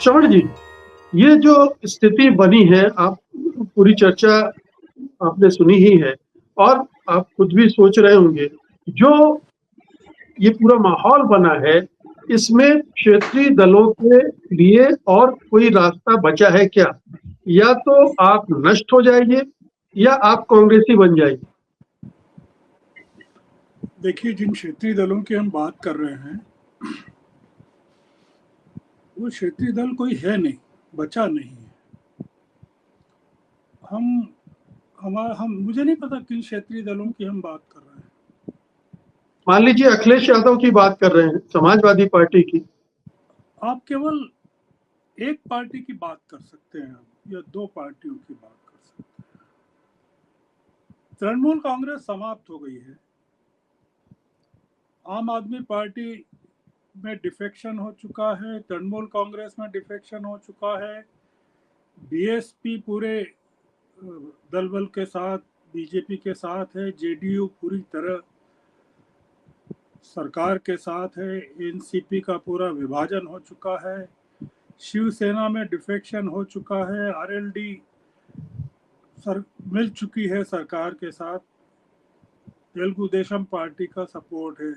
श्रवण जी, ये जो स्थिति बनी है, आप पूरी चर्चा आपने सुनी ही है और आप खुद भी सोच रहे होंगे, जो ये पूरा माहौल बना है, इसमें क्षेत्रीय दलों के लिए और कोई रास्ता बचा है क्या? या तो आप नष्ट हो जाइए या आप कांग्रेसी बन जाइए। देखिए, जिन क्षेत्रीय दलों की हम बात कर रहे हैं वो क्षेत्रीय दल कोई है नहीं, बचा नहीं है। हम मुझे नहीं पता किन क्षेत्रीय दलों की हम बात कर रहे हैं। मान लीजिए अखिलेश यादव की बात कर रहे हैं, समाजवादी पार्टी की। आप केवल एक पार्टी की बात कर सकते हैं या दो पार्टियों की बात कर सकते हैं। तृणमूल कांग्रेस समाप्त हो गई है। आम आदमी पार्टी में डिफेक्शन हो चुका है, तृणमूल कांग्रेस में डिफेक्शन हो चुका है, बीएसपी पूरे दलबल के साथ बीजेपी के साथ है, जेडीयू पूरी तरह सरकार के साथ है, एनसीपी का पूरा विभाजन हो चुका है, शिवसेना में डिफेक्शन हो चुका है, आरएलडी मिल चुकी है सरकार के साथ, तेलुगु देशम पार्टी का सपोर्ट है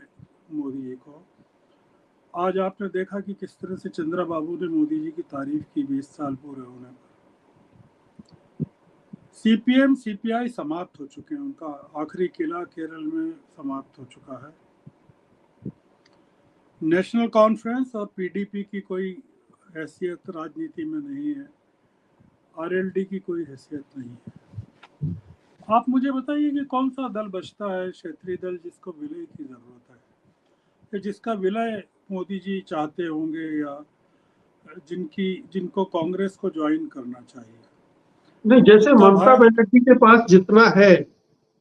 मोदी जी को। आज आपने देखा कि किस तरह से चंद्रा बाबू ने मोदी जी की तारीफ की 20 साल पूरे होने पर। सीपीएम सीपीआई समाप्त हो चुके हैं, उनका आखिरी किला केरल में समाप्त हो चुका है। नेशनल कॉन्फ्रेंस और पीडीपी की कोई हैसियत राजनीति में नहीं है, आरएलडी की कोई हैसियत नहीं है। आप मुझे बताइए कि कौन सा दल बचता है क्षेत्रीय दल जिसको विलय की जरूरत है, या जिसका विलय मोदी जी चाहते होंगे, या जिनको कांग्रेस को ज्वाइन करना चाहिए। नहीं, जैसे ममता बनर्जी के पास जितना है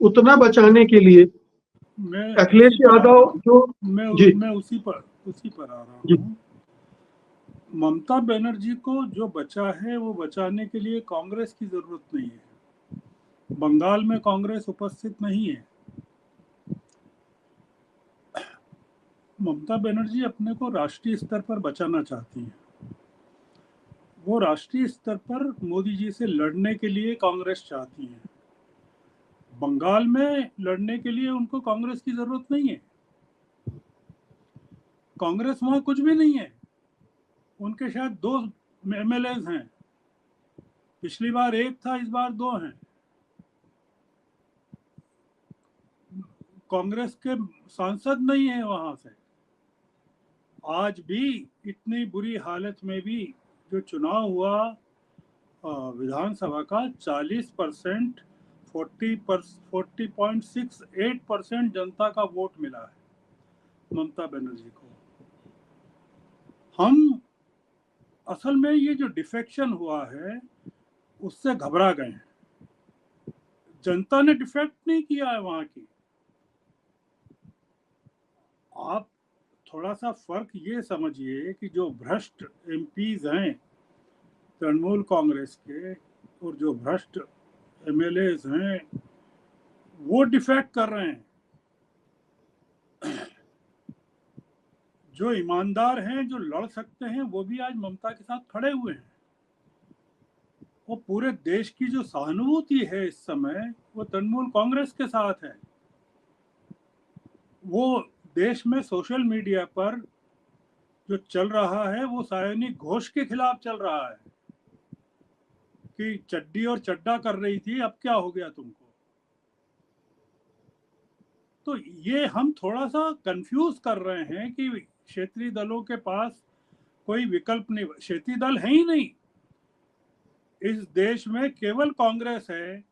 उतना बचाने के लिए अखिलेश यादव जो मैं उसी पर आ रहा हूँ। ममता बनर्जी को जो बचा है वो बचाने के लिए कांग्रेस की जरूरत नहीं है। बंगाल में कांग्रेस उपस्थित नहीं है। ममता बनर्जी अपने को राष्ट्रीय स्तर पर बचाना चाहती हैं। वो राष्ट्रीय स्तर पर मोदी जी से लड़ने के लिए कांग्रेस चाहती हैं। बंगाल में लड़ने के लिए उनको कांग्रेस की जरूरत नहीं है। कांग्रेस वहां कुछ भी नहीं है। उनके शायद 2 एमएलएज हैं, पिछली बार 1 था, इस बार 2 हैं। कांग्रेस के सांसद नहीं है वहां से। आज भी इतनी बुरी हालत में भी जो चुनाव हुआ विधानसभा का 40% 40.68% जनता का वोट मिला है ममता बनर्जी को। हम असल में ये जो डिफेक्शन हुआ है उससे घबरा गए हैं। जनता ने डिफेक्ट नहीं किया है वहां की। आप थोड़ा सा फर्क ये समझिए कि जो भ्रष्ट एमपीज हैं तृणमूल कांग्रेस के और जो भ्रष्ट एमएलएज हैं वो डिफेक्ट कर रहे हैं। जो ईमानदार हैं, जो लड़ सकते हैं, वो भी आज ममता के साथ खड़े हुए हैं। वो पूरे देश की जो सहानुभूति है इस समय वो तृणमूल कांग्रेस के साथ है। वो देश में सोशल मीडिया पर जो चल रहा है वो सायोनिक घोष के खिलाफ चल रहा है कि चड्डी और चड्डा कर रही थी, अब क्या हो गया तुमको। तो ये हम थोड़ा सा कंफ्यूज कर रहे हैं कि क्षेत्रीय दलों के पास कोई विकल्प नहीं, क्षेत्रीय दल है ही नहीं। इस देश में केवल कांग्रेस है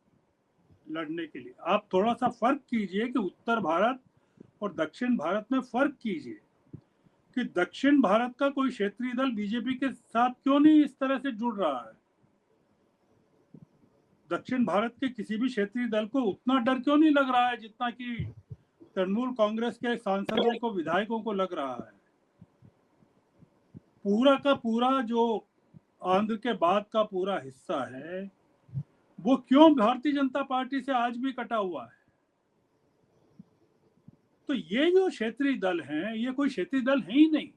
लड़ने के लिए। आप थोड़ा सा फर्क कीजिए कि उत्तर भारत और दक्षिण भारत में फर्क कीजिए कि दक्षिण भारत का कोई क्षेत्रीय दल बीजेपी के साथ क्यों नहीं इस तरह से जुड़ रहा है। दक्षिण भारत के किसी भी क्षेत्रीय दल को उतना डर क्यों नहीं लग रहा है जितना कि तृणमूल कांग्रेस के सांसदों को, विधायकों को लग रहा है। पूरा का पूरा जो आंध्र के बाद का पूरा हिस्सा है वो क्यों भारतीय जनता पार्टी से आज भी कटा हुआ है। तो ये जो क्षेत्रीय दल हैं ये कोई क्षेत्रीय दल है ही नहीं।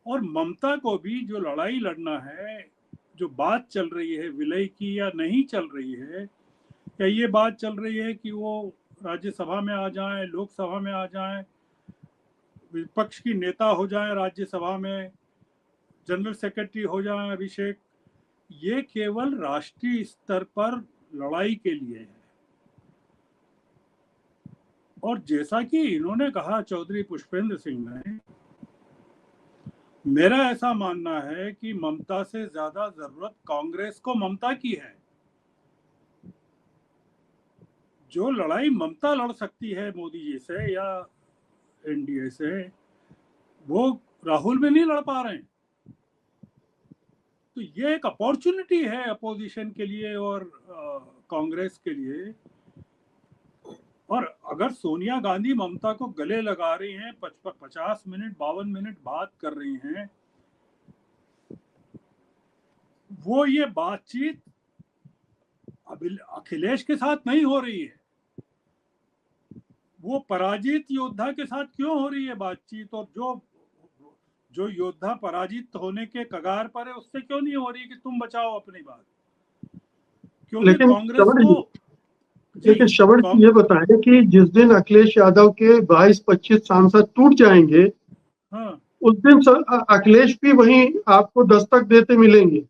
और ममता को भी जो लड़ाई लड़ना है, जो बात चल रही है विलय की या नहीं चल रही है, क्या ये बात चल रही है कि वो राज्यसभा में आ जाएं, लोकसभा में आ जाएं, विपक्ष की नेता हो जाएं राज्यसभा में, जनरल सेक्रेटरी हो जाएं अभिषेक, ये केवल राष्ट्रीय स्तर पर लड़ाई के लिए है। और जैसा कि इन्होंने कहा, चौधरी पुष्पेंद्र सिंह ने, मेरा ऐसा मानना है कि ममता से ज्यादा जरूरत कांग्रेस को ममता की है। जो लड़ाई ममता लड़ सकती है मोदी जी से या एनडीए से, वो राहुल में नहीं लड़ पा रहे हैं। तो ये एक अपॉर्चुनिटी है अपोजिशन के लिए और कांग्रेस के लिए। और अगर सोनिया गांधी ममता को गले लगा रही हैं, 50 मिनट 52 मिनट बात कर रही हैं, वो ये बातचीत अखिलेश के साथ नहीं हो रही है, वो पराजित योद्धा के साथ क्यों हो रही है बातचीत, और जो योद्धा पराजित होने के कगार पर है उससे क्यों नहीं हो रही कि तुम बचाओ अपनी बात। क्योंकि लेकिन कांग्रेस को लेकिन श्रवण जी ये बताएं कि जिस दिन अखिलेश यादव के 22-25 सांसद टूट जाएंगे, हाँ, उस दिन अखिलेश भी वहीं आपको दस्तक देते मिलेंगे।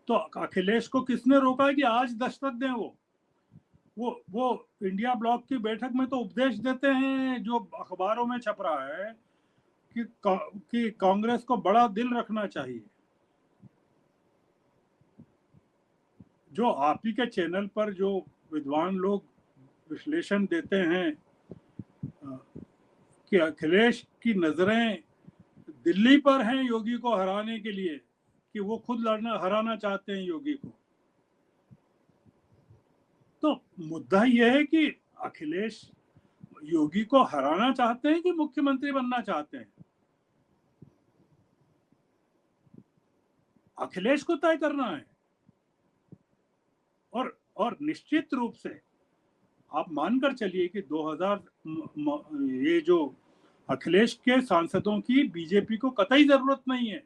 तो अखिलेश को किसने रोका कि आज दस्तक दें? वो इंडिया ब्लॉक की बैठक में तो उपदेश देते हैं, जो अखबारों में छप रहा है कि कांग्रेस को बड़ा दिल रखना चाहिए। जो आप ही के चैनल पर जो विद्वान लोग विश्लेषण देते हैं कि अखिलेश की नजरें दिल्ली पर हैं योगी को हराने के लिए, कि वो खुद हराना चाहते हैं योगी को, तो मुद्दा यह है कि अखिलेश योगी को हराना चाहते हैं कि मुख्यमंत्री बनना चाहते हैं। अखिलेश को तय करना है। और निश्चित रूप से आप मानकर चलिए कि 2000 ये जो अखिलेश के सांसदों की बीजेपी को कतई जरूरत नहीं है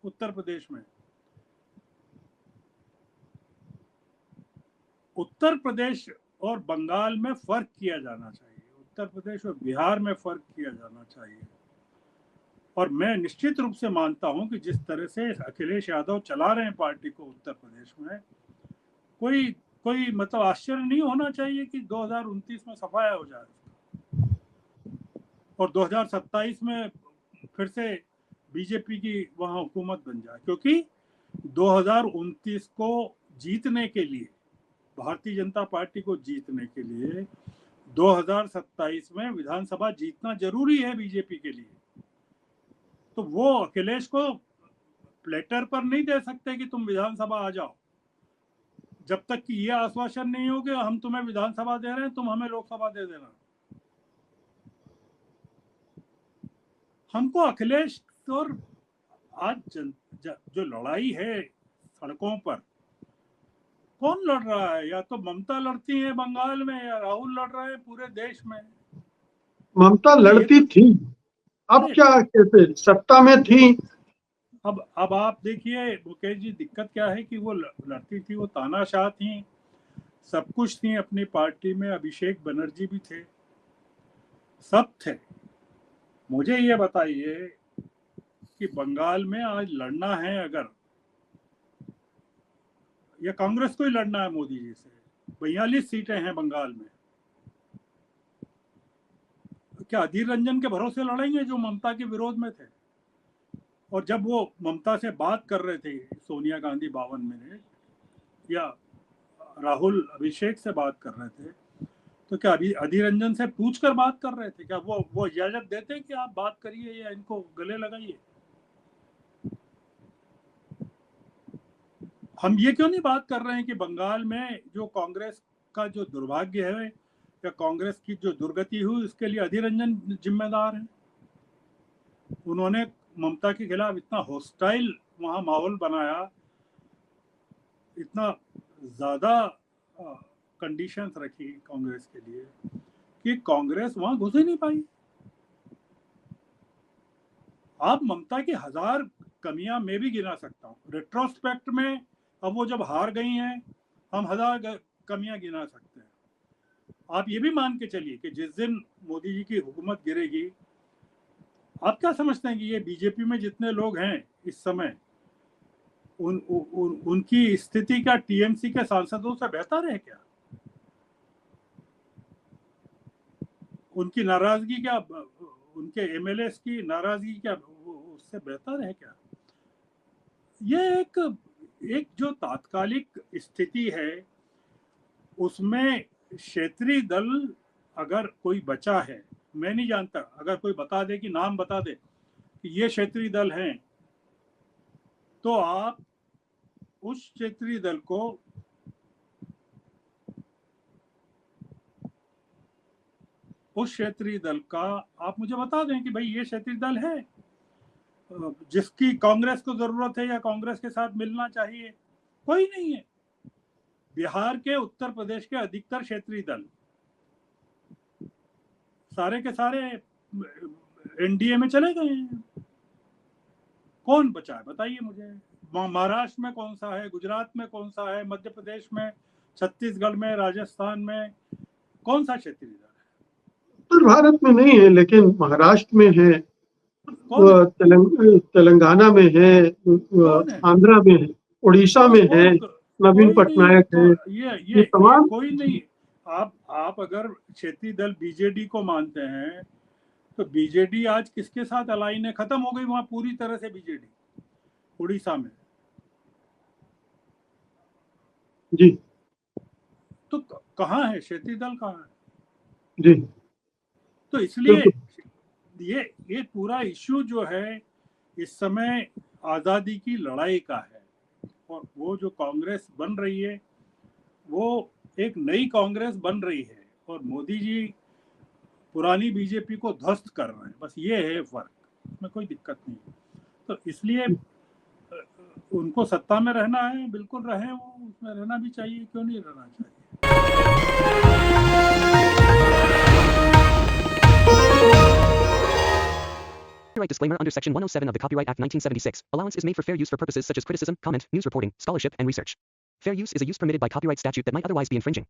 उत्तर प्रदेश में। उत्तर प्रदेश और बंगाल में फर्क किया जाना चाहिए, उत्तर प्रदेश और बिहार में फर्क किया जाना चाहिए। और मैं निश्चित रूप से मानता हूं कि जिस तरह से अखिलेश यादव चला रहे हैं पार्टी को उत्तर प्रदेश में, कोई मतलब आश्चर्य नहीं होना चाहिए कि 2029 में सफाया हो जाए और 2027 में फिर से बीजेपी की वहां हुकूमत बन जाए। क्योंकि 2029 को जीतने के लिए, भारतीय जनता पार्टी को जीतने के लिए 2027 में विधानसभा जीतना जरूरी है बीजेपी के लिए। तो वो अखिलेश को प्लेटर पर नहीं दे सकते कि तुम विधानसभा आ जाओ, जब तक कि ये आश्वासन नहीं हो कि हम तुम्हें विधानसभा दे रहे हैं, तुम हमें लोकसभा दे देना। हमको अखिलेश और आज जो लड़ाई है सड़कों पर, कौन लड़ रहा है? या तो ममता लड़ती है बंगाल में, या राहुल लड़ रहे हैं पूरे देश में। ममता लड़ती थी, अब क्या कैसे सत्ता में थी। अब आप देखिए मुकेश जी, दिक्कत क्या है कि वो लड़ती थी, वो तानाशाह थी, सब कुछ थी अपनी पार्टी में, अभिषेक बनर्जी भी थे, सब थे। मुझे ये बताइए कि बंगाल में आज लड़ना है अगर, या कांग्रेस को ही लड़ना है मोदी जी से, 42 सीटें हैं बंगाल में, क्या अधीर रंजन के भरोसे लड़ेंगे जो ममता के विरोध में थे? और जब वो ममता से बात कर रहे थे सोनिया गांधी 52 मिनट, या राहुल अभिषेक से बात कर रहे थे, तो क्या अभी अधीर रंजन से पूछ कर बात कर रहे थे? क्या वो इजाजत देते कि आप बात करिए या इनको गले लगाइए? हम ये क्यों नहीं बात कर रहे हैं कि बंगाल में जो कांग्रेस का जो दुर्भाग्य है या कांग्रेस की जो दुर्गति हुई, उसके लिए अधीर रंजन जिम्मेदार है। उन्होंने ममता के खिलाफ इतना हॉस्टाइल वहां माहौल बनाया, इतना ज्यादा कंडीशंस रखी कांग्रेस के लिए कि कांग्रेस वहां घुस ही नहीं पाई। आप ममता की 1000 कमियां मैं भी गिना सकता हूँ रेट्रोस्पेक्ट में। अब वो जब हार गई हैं, हम 1000 कमियां गिना सकते हैं। आप ये भी मान के चलिए कि जिस दिन मोदी जी की हुकूमत गिरेगी, आप क्या समझते हैं कि ये बीजेपी में जितने लोग हैं इस समय, उनकी स्थिति क्या टीएमसी के सांसदों से बेहतर है क्या? उनकी नाराजगी क्या, उनके एमएलए की नाराजगी क्या उससे बेहतर है क्या? ये एक जो तात्कालिक स्थिति है, उसमें क्षेत्रीय दल अगर कोई बचा है, मैं नहीं जानता, अगर कोई बता दे कि नाम बता दे कि ये क्षेत्रीय दल हैं, तो आप उस क्षेत्रीय दल को आप मुझे बता दें कि भाई ये क्षेत्रीय दल है जिसकी कांग्रेस को जरूरत है या कांग्रेस के साथ मिलना चाहिए। कोई नहीं है। बिहार के, उत्तर प्रदेश के अधिकतर क्षेत्रीय दल सारे के सारे एनडीए में चले गए हैं। कौन बचा है बताइए मुझे। महाराष्ट्र में कौन सा है, गुजरात में कौन सा है, मध्य प्रदेश में, छत्तीसगढ़ में, राजस्थान में कौन सा क्षेत्रीय दल है? उत्तर भारत में नहीं है, लेकिन महाराष्ट्र में है, तेलंगाना में है, आंध्रा में है, उड़ीसा में है, नवीन पटनायक है। ये तमाम कोई नहीं। आप अगर क्षेत्रीय दल बीजेडी को मानते हैं, तो बीजेडी आज किसके साथ अलाइन है? खत्म हो गई वहां पूरी तरह से बीजेडी, उड़ीसा में। जी। तो कहाँ है क्षेत्रीय दल, कहाँ है? जी। तो इसलिए ये पूरा इश्यू जो है इस समय आजादी की लड़ाई का है, और वो जो कांग्रेस बन रही है वो एक नई कांग्रेस बन रही है, और मोदी जी पुरानी बीजेपी को ध्वस्त कर रहे हैं। बस ये है फर्क, इसमें कोई दिक्कत नहीं है। तो इसलिए उनको सत्ता में रहना है, बिल्कुल रहे, वो उसमें रहना भी चाहिए, क्यों नहीं रहना चाहिए। Copyright disclaimer under Section 107 of the Copyright Act 1976. Allowance is made for fair use for purposes such as criticism, comment, news reporting, scholarship, and research. Fair use is a use permitted by copyright statute that might otherwise be infringing.